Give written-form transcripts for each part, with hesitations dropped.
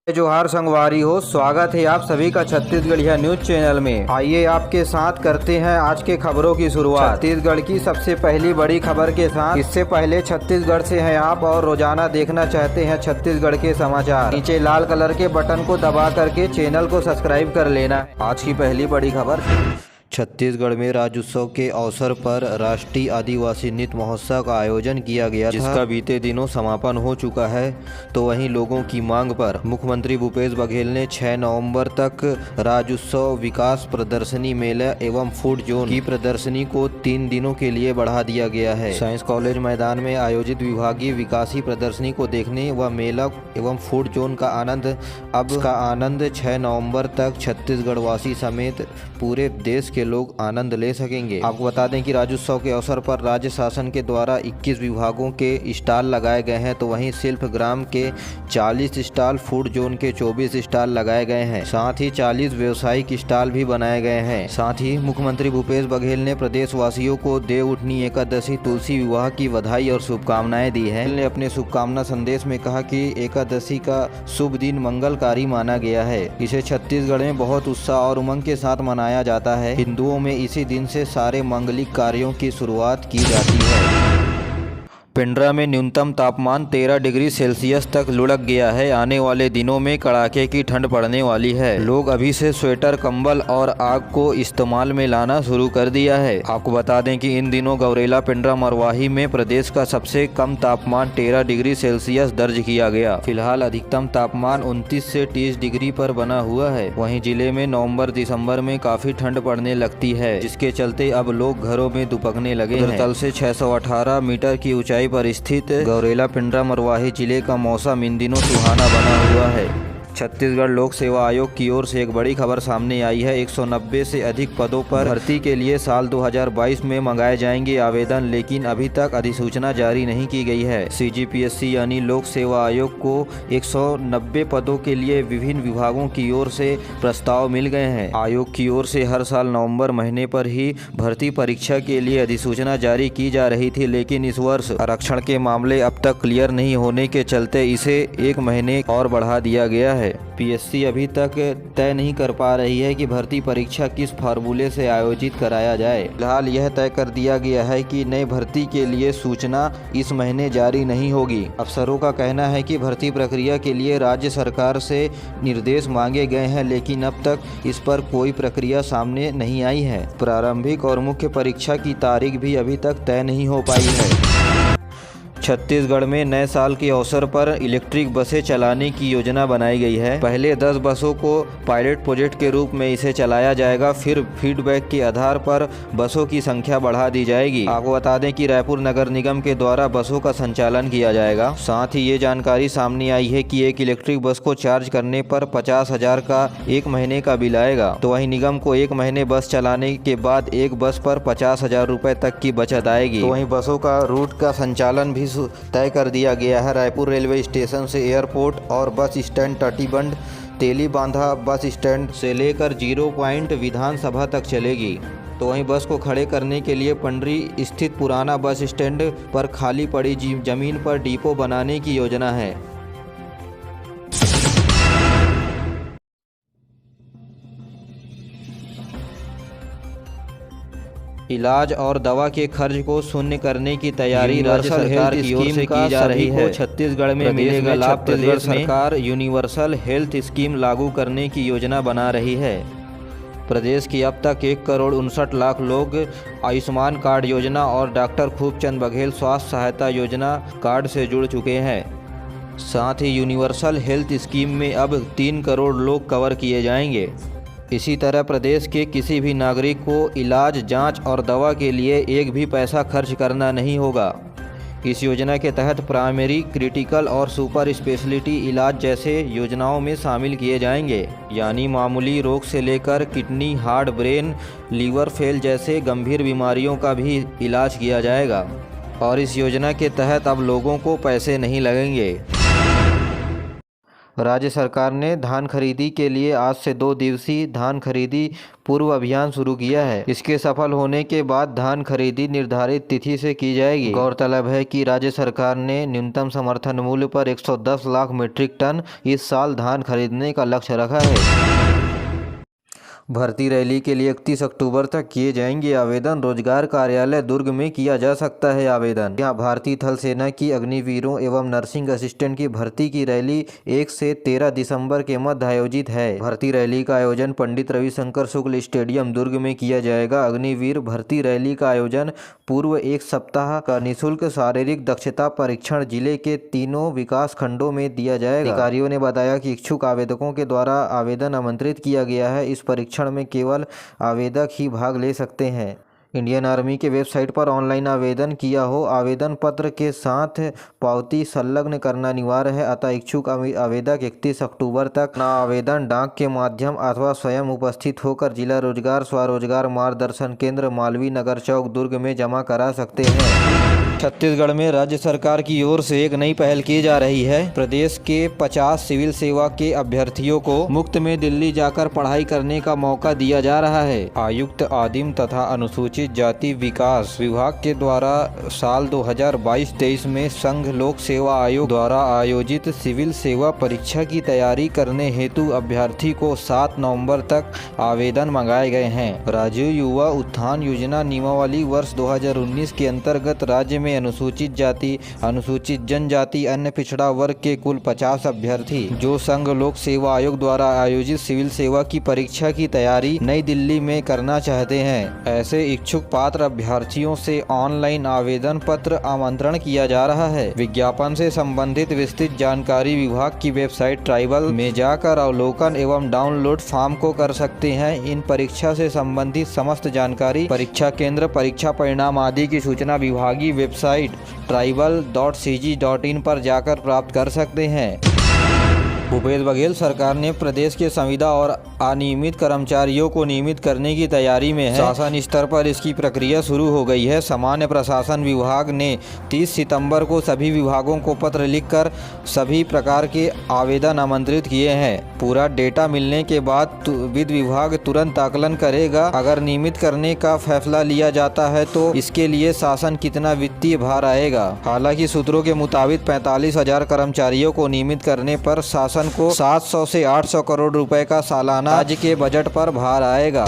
जोहार संगवारी हो, स्वागत है आप सभी का छत्तीसगढ़िया न्यूज चैनल में। आइए आपके साथ करते हैं आज के खबरों की शुरुआत छत्तीसगढ़ की सबसे पहली बड़ी खबर के साथ। इससे पहले छत्तीसगढ़ से हैं आप और रोजाना देखना चाहते हैं छत्तीसगढ़ के समाचार, नीचे लाल कलर के बटन को दबा करके चैनल को सब्सक्राइब कर लेना। आज की पहली बड़ी खबर, छत्तीसगढ़ में राज्योत्सव के अवसर पर राष्ट्रीय आदिवासी नृत्य महोत्सव का आयोजन किया गया, जिसका बीते दिनों समापन हो चुका है। तो वहीं लोगों की मांग पर मुख्यमंत्री भूपेश बघेल ने 6 नवंबर तक राज्योत्सव विकास प्रदर्शनी मेला एवं फूड जोन की प्रदर्शनी को 3 दिनों के लिए बढ़ा दिया गया है। साइंस कॉलेज मैदान में आयोजित विभागीय विकासी प्रदर्शनी को देखने व मेला एवं फूड जोन का आनंद 6 नवम्बर तक छत्तीसगढ़ वासी समेत पूरे देश के लोग आनंद ले सकेंगे। आपको बता दें कि राज्योत्सव के अवसर पर राज्य शासन के द्वारा 21 विभागों के स्टॉल लगाए गए हैं। तो वहीं शिल्प ग्राम के 40 स्टॉल, फूड जोन के 24 स्टॉल लगाए गए हैं। साथ ही 40 व्यावसायिक स्टॉल भी बनाए गए हैं। साथ ही मुख्यमंत्री भूपेश बघेल ने प्रदेशवासियों को देवउठनी एकादशी तुलसी विवाह की बधाई और शुभकामनाएं दी है। ने अपने शुभकामना संदेश में कहा कि एकादशी का शुभ दिन मंगलकारी माना गया है। इसे छत्तीसगढ़ में बहुत उत्साह और उमंग के साथ मनाया जाता है। हिंदुओं में इसी दिन से सारे मांगलिक कार्यों की शुरुआत की जाती है। पेंड्रा में न्यूनतम तापमान 13 डिग्री सेल्सियस तक लुढ़क गया है। आने वाले दिनों में कड़ाके की ठंड पड़ने वाली है। लोग अभी से स्वेटर, कंबल और आग को इस्तेमाल में लाना शुरू कर दिया है। आपको बता दें कि इन दिनों गौरेला, पेंड्रा, मरवाही में प्रदेश का सबसे कम तापमान 13 डिग्री सेल्सियस दर्ज किया गया। फिलहाल अधिकतम तापमान 29 से 30 डिग्री पर बना हुआ है। वहीं जिले में नवम्बर दिसंबर में काफी ठंड पड़ने लगती है, जिसके चलते अब लोग घरों में दुपकने लगे हैं। तल से 618 मीटर की ऊंचाई पर स्थित गौरेला, पेंड्रा, मरवाही जिले का मौसम इन दिनों सुहाना बना हुआ है। छत्तीसगढ़ लोक सेवा आयोग की ओर से एक बड़ी खबर सामने आई है। 190 से अधिक पदों पर भर्ती के लिए साल 2022 में मंगाए जाएंगे आवेदन, लेकिन अभी तक अधिसूचना जारी नहीं की गई है। CGPSC यानी लोक सेवा आयोग को 190 पदों के लिए विभिन्न विभागों की ओर से प्रस्ताव मिल गए हैं। आयोग की ओर से हर साल नवंबर महीने पर ही भर्ती परीक्षा के लिए अधिसूचना जारी की जा रही थी, लेकिन इस वर्ष आरक्षण के मामले अब तक क्लियर नहीं होने के चलते इसे 1 महीने और बढ़ा दिया गया है। PSC अभी तक तय नहीं कर पा रही है कि भर्ती परीक्षा किस फार्मूले से आयोजित कराया जाए। फिलहाल यह तय कर दिया गया है कि नई भर्ती के लिए सूचना इस महीने जारी नहीं होगी। अफसरों का कहना है कि भर्ती प्रक्रिया के लिए राज्य सरकार से निर्देश मांगे गए हैं, लेकिन अब तक इस पर कोई प्रक्रिया सामने नहीं आई है। प्रारंभिक और मुख्य परीक्षा की तारीख भी अभी तक तय नहीं हो पाई है। छत्तीसगढ़ में नए साल के अवसर पर इलेक्ट्रिक बसें चलाने की योजना बनाई गई है। पहले 10 बसों को पायलट प्रोजेक्ट के रूप में इसे चलाया जाएगा, फिर फीडबैक के आधार पर बसों की संख्या बढ़ा दी जाएगी। आपको बता दें कि रायपुर नगर निगम के द्वारा बसों का संचालन किया जाएगा। साथ ही ये जानकारी सामने आई है कि एक इलेक्ट्रिक बस को चार्ज करने पर 50,000 का 1 महीने का बिल आएगा। तो वहीं निगम को 1 महीने बस चलाने के बाद एक बस पर 50,000 रुपए तक की बचत आएगी। तो वहीं बसों का रूट का संचालन भी तय कर दिया गया है। रायपुर रेलवे स्टेशन से एयरपोर्ट और bus stand तटीबंध Telibandha bus stand से लेकर 0 पॉइंट विधानसभा तक चलेगी। तो वहीं बस को खड़े करने के लिए पंडरी स्थित पुराना बस स्टैंड पर खाली पड़ी जमीन पर डिपो बनाने की योजना है। इलाज और दवा के खर्च को शून्य करने की तैयारी राज्य सरकार की ओर से की जा रही है। छत्तीसगढ़ में मिलेगा लाभ। प्रदेश सरकार यूनिवर्सल हेल्थ स्कीम लागू करने की योजना बना रही है। प्रदेश की अब तक 1 करोड़ 59 लाख लोग आयुष्मान कार्ड योजना और डॉक्टर खूबचंद बघेल स्वास्थ्य सहायता योजना कार्ड से जुड़ चुके हैं। साथ ही यूनिवर्सल हेल्थ स्कीम में अब 3 करोड़ लोग कवर किए जाएंगे। इसी तरह प्रदेश के किसी भी नागरिक को इलाज, जांच और दवा के लिए एक भी पैसा खर्च करना नहीं होगा। इस योजना के तहत प्राइमरी, क्रिटिकल और सुपर स्पेशलिटी इलाज जैसे योजनाओं में शामिल किए जाएंगे। यानी मामूली रोग से लेकर kidney, heart, brain, liver fail जैसे गंभीर बीमारियों का भी इलाज किया जाएगा। और इस योजना के तहत अब लोगों को पैसे नहीं लगेंगे। राज्य सरकार ने धान खरीदी के लिए आज से 2 दिवसीय धान खरीदी पूर्व अभियान शुरू किया है। इसके सफल होने के बाद धान खरीदी निर्धारित तिथि से की जाएगी। गौरतलब है कि राज्य सरकार ने न्यूनतम समर्थन मूल्य पर 110 लाख मीट्रिक टन इस साल धान खरीदने का लक्ष्य रखा है। भर्ती रैली के लिए 31 अक्टूबर तक किए जाएंगे आवेदन। रोजगार कार्यालय दुर्ग में किया जा सकता है आवेदन। यहाँ भारतीय थल सेना की अग्निवीरों एवं नर्सिंग असिस्टेंट की भर्ती की रैली 1 से 13 दिसंबर के मध्य आयोजित है। भर्ती रैली का आयोजन पंडित रविशंकर शुक्ल स्टेडियम दुर्ग में किया जाएगा। अग्निवीर भर्ती रैली का आयोजन पूर्व 1 सप्ताह का निःशुल्क शारीरिक दक्षता परीक्षण जिले के 3 विकास खंडों में दिया जाएगा। अधिकारियों ने बताया कि इच्छुक आवेदकों के द्वारा आवेदन आमंत्रित किया गया है। इस परीक्षण में केवल आवेदक ही भाग ले सकते हैं। इंडियन आर्मी के वेबसाइट पर ऑनलाइन आवेदन किया हो। आवेदन पत्र के साथ पावती संलग्न करना अनिवार्य है। अतः इच्छुक आवेदक 31 अक्टूबर तक अपना आवेदन डाक के माध्यम अथवा स्वयं उपस्थित होकर जिला रोजगार स्वरोजगार मार्गदर्शन केंद्र मालवीय नगर चौक दुर्ग में जमा करा सकते हैं। छत्तीसगढ़ में राज्य सरकार की ओर से एक नई पहल की जा रही है। प्रदेश के 50 सिविल सेवा के अभ्यर्थियों को मुफ्त में दिल्ली जाकर पढ़ाई करने का मौका दिया जा रहा है। आयुक्त आदिम तथा अनुसूचित जाति विकास विभाग के द्वारा साल 2022-23 में संघ लोक सेवा आयोग द्वारा आयोजित सिविल सेवा परीक्षा की तैयारी करने हेतु अभ्यर्थी को 7 नवंबर तक आवेदन मंगाए गए हैं। राजीव युवा उत्थान योजना नियमावली वर्ष 2019 के अंतर्गत राज्य में अनुसूचित जाति, अनुसूचित जनजाति, अन्य पिछड़ा वर्ग के कुल 50 अभ्यर्थी जो संघ लोक सेवा आयोग द्वारा आयोजित सिविल सेवा की परीक्षा की तैयारी नई दिल्ली में करना चाहते हैं। ऐसे इच्छुक पात्र अभ्यर्थियों से ऑनलाइन आवेदन पत्र आमंत्रण किया जा रहा है। विज्ञापन से संबंधित विस्तृत जानकारी विभाग की वेबसाइट ट्राइबल में जाकर अवलोकन एवं डाउनलोड फॉर्म को कर सकते हैं। इन परीक्षा से संबंधित समस्त जानकारी, परीक्षा केंद्र, परीक्षा परिणाम आदि की सूचना विभागीय वेबसाइट tribal.cg.in पर जाकर प्राप्त कर सकते हैं। भूपेश बघेल सरकार ने प्रदेश के संविदा और अनियमित कर्मचारियों को नियमित करने की तैयारी में है। शासन स्तर पर इसकी प्रक्रिया शुरू हो गई है। सामान्य प्रशासन विभाग ने 30 सितंबर को सभी विभागों को पत्र लिखकर सभी प्रकार के आवेदन आमंत्रित किए हैं। पूरा डेटा मिलने के बाद वित्त विभाग तुरंत आकलन करेगा। अगर नियमित करने का फैसला लिया जाता है तो इसके लिए शासन कितना वित्तीय भार आएगा। हालांकि सूत्रों के मुताबिक 45,000 कर्मचारियों को नियमित करने पर शासन को 700 से 800 करोड़ रुपए का सालाना राज्य के बजट पर भार आएगा।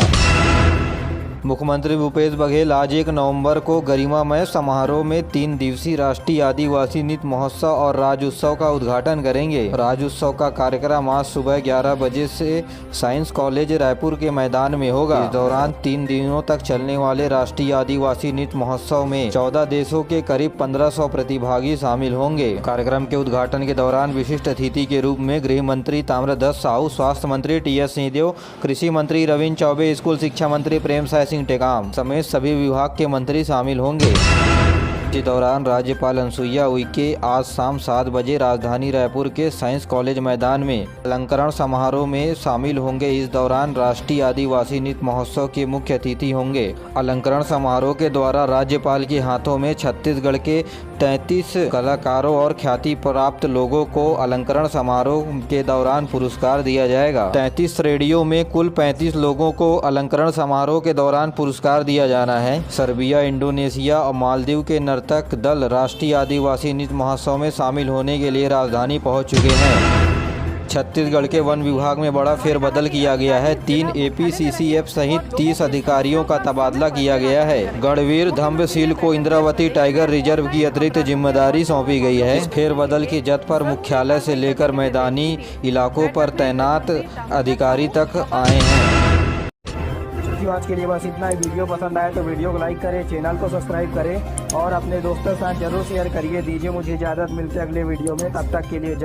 मुख्यमंत्री भूपेश बघेल आज 1 नवंबर को गरिमामय समारोह में 3 दिवसीय राष्ट्रीय आदिवासी नृत्य महोत्सव और राज्योत्सव का उद्घाटन करेंगे। राज्योत्सव का कार्यक्रम आज सुबह 11 बजे से साइंस कॉलेज रायपुर के मैदान में होगा। इस दौरान 3 दिनों तक चलने वाले राष्ट्रीय आदिवासी नृत्य महोत्सव में 14 देशों के करीब 1500 प्रतिभागी शामिल होंगे। कार्यक्रम के उद्घाटन के दौरान विशिष्ट अतिथि के रूप में गृह मंत्री ताम्रध्वज साहू, स्वास्थ्य मंत्री टी.एस. सिंहदेव, कृषि मंत्री रविन्द्र चौबे, स्कूल शिक्षा मंत्री प्रेमसाय सिंह टेकाम समेत सभी विभाग के मंत्री शामिल होंगे। इसी दौरान राज्यपाल अनुसुईया उइके आज शाम 7 बजे राजधानी रायपुर के साइंस कॉलेज मैदान में अलंकरण समारोह में शामिल होंगे। इस दौरान राष्ट्रीय आदिवासी नृत्य महोत्सव के मुख्य अतिथि होंगे। अलंकरण समारोह के द्वारा राज्यपाल के हाथों में छत्तीसगढ़ के 33 कलाकारों और ख्याति प्राप्त लोगों को अलंकरण समारोह के दौरान पुरस्कार दिया जाएगा। 33 श्रेणियों में कुल 35 लोगों को अलंकरण समारोह के दौरान पुरस्कार दिया जाना है। सर्बिया, इंडोनेशिया और मालदीव के नर्तक दल राष्ट्रीय आदिवासी नृत्य महोत्सव में शामिल होने के लिए राजधानी पहुंच चुके हैं। छत्तीसगढ़ के वन विभाग में बड़ा फेरबदल किया गया है। 3 APCCF सहित 30 अधिकारियों का तबादला किया गया है। गढ़वीर धम्बसील को इंद्रावती टाइगर रिजर्व की अतिरिक्त जिम्मेदारी सौंपी गई है। इस फेरबदल की जद पर मुख्यालय से लेकर मैदानी इलाकों पर तैनात अधिकारी तक आए हैं। आज के लिए बस इतना ही। वीडियो पसंद आए तो वीडियो को लाइक करें, चैनल को सब्सक्राइब करें और अपने दोस्तों के साथ जरूर शेयर करिए। दीजिए मुझे इजाज़त, मिलते अगले वीडियो में, तब तक के लिए।